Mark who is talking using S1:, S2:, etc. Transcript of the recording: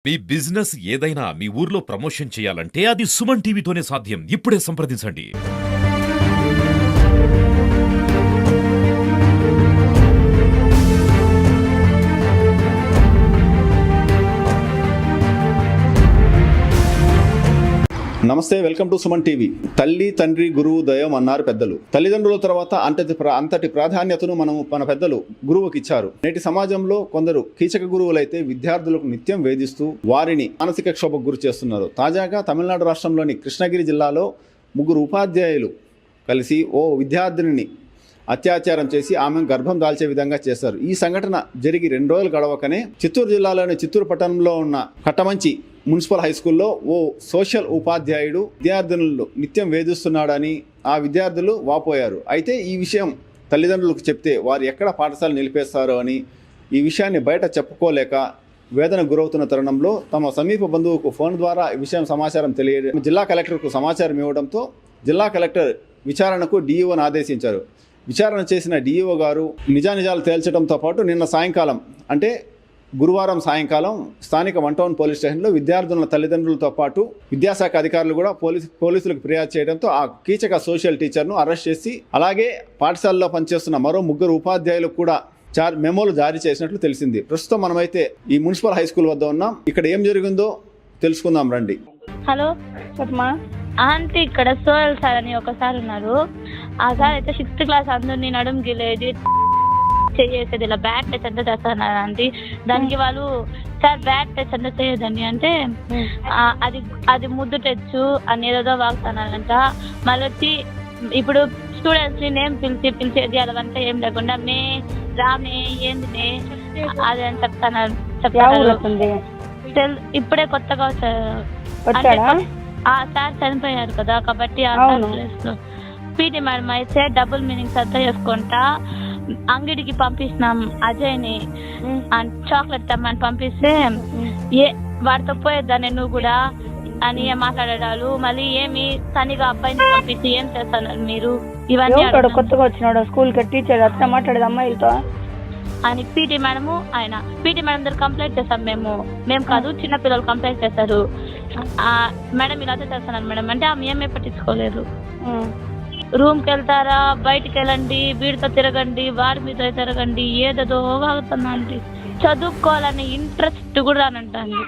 S1: మీ business ఏదైనా మీ ఊర్లో promotion చేయాలంటే అది సుమన్ టీవీతోనే సాధ్యం. ఇప్పుడే సంప్రదించండి.
S2: నమస్తే, వెల్కమ్ టు సుమన్ టీవీ. తల్లి తండ్రి గురువు దైవం అన్నారు పెద్దలు. తల్లిదండ్రుల తర్వాత అంతటి ప్రాధాన్యతను మన పెద్దలు గురువుకి ఇచ్చారు. నేటి సమాజంలో కొందరు కీచక గురువులైతే విద్యార్థులకు నిత్యం వేధిస్తూ వారిని మానసిక క్షోభకు గురి చేస్తున్నారు. తాజాగా తమిళనాడు రాష్ట్రంలోని కృష్ణగిరి జిల్లాలో 3 ఉపాధ్యాయులు కలిసి ఓ విద్యార్థినిని అత్యాచారం చేసి ఆమెను గర్భం దాల్చే విధంగా చేశారు. ఈ సంఘటన జరిగి 2 రోజులు గడవకనే చిత్తూరు జిల్లాలోని చిత్తూరు పట్టణంలో ఉన్న కట్టమంచి మున్సిపల్ హై స్కూల్లో ఓ సోషల్ ఉపాధ్యాయుడు విద్యార్థినులు నిత్యం వేధిస్తున్నాడని ఆ విద్యార్థులు వాపోయారు. అయితే ఈ విషయం తల్లిదండ్రులకు చెప్తే వారు ఎక్కడ పాఠశాల నిలిపేస్తారో అని ఈ విషయాన్ని బయట చెప్పుకోలేక వేదన గురవుతున్న తరుణంలో తమ సమీప బంధువుకు ఫోన్ ద్వారా ఈ విషయం సమాచారం తెలియడం జిల్లా కలెక్టర్కు సమాచారం ఇవ్వడంతో జిల్లా కలెక్టర్ విచారణకు డీఈఓను ఆదేశించారు. విచారణ చేసిన డీఈఓ గారు నిజానిజాలు తేల్చడంతో పాటు నిన్న సాయంకాలం అంటే గురువారం సాయంకాలం స్థానిక 1 టౌన్ పోలీస్ స్టేషన్లో విద్యార్థుల తల్లిదండ్రులతో పాటు విద్యాశాఖ అధికారులు కూడా పోలీసులకు ఫిర్యాదు చేయడంతో ఆ కీచక సోషల్ టీచర్ను అరెస్ట్ చేసి అలాగే పాఠశాలలో పనిచేస్తున్న మరో 3 ఉపాధ్యాయులకు కూడా మెమోలు జారీ చేసినట్లు తెలిసింది. ప్రస్తుతం మనమైతే ఈ మున్సిపల్ హై స్కూల్ వద్ద ఉన్నాం. ఇక్కడ ఏం జరిగిందో తెలుసుకుందాం రండి.
S3: హలో చెప్పమా. ఆంటీ, ఇక్కడ సోయల్ సార్ అని ఒక సార్ ఉన్నారు. ఆ సార్ అయితే 6th క్లాస్ అందరినీ నడుము గిలేది చేసేది, ఇలా బ్యాట్ టచ్ అంతా చేస్తున్నారు ఆంటీ. దానికి వాళ్ళు సార్ బ్యాట్ టచ్ అంతా చేయదండి అంటే అది ముద్దు టచ్ అని ఏదో వాగుతున్నారంట. మళ్ళీ వచ్చి ఇప్పుడు స్టూడెంట్స్ని నేమ్ పిలిచేది అదంతా ఏం లేకుండా రామే ఏంది అది అని చెప్తున్నారు. ఇప్పుడే కొత్తగా సార్ చనిపోయారు కదా, కాబట్టి ఆ ప్లేస్ లో పీటీ మేడం అయితే డబుల్ మీనింగ్స్ అంతా చేసుకుంటా అంగడికి పంపిస్తున్నాం అజయ్ని చాక్లెట్ తెమ్మని పంపిస్తే వాడితో పోయేద్దాన్ని నువ్వు కూడా అని మాట్లాడాడు. మళ్ళీ ఏమి తనిగా అబ్బాయిని పంపించి ఏం చేస్తున్నారు మీరు, ఇవన్నీ
S4: కొత్తగా వచ్చినాడు స్కూల్ కి టీచర్ అట్లా మాట్లాడేది అమ్మాయిలతో
S3: అని పీటీ మేడం దగ్గర కంప్లైంట్ చేస్తాం. మేము కాదు, చిన్నపిల్లలు కంప్లైంట్ చేశారు. మేడం ఇలా చేస్తున్నారు మేడం అంటే ఆమె ఏమీ పట్టించుకోలేదు. రూమ్కి వెళ్తారా, బయటికి వెళ్ళండి, వీడితో తిరగండి, వాడి మీద తిరగండి, ఏదేదో వాగుతున్నా అండి. చదువుకోవాలని ఇంట్రెస్ట్ కూడా రానంటండి.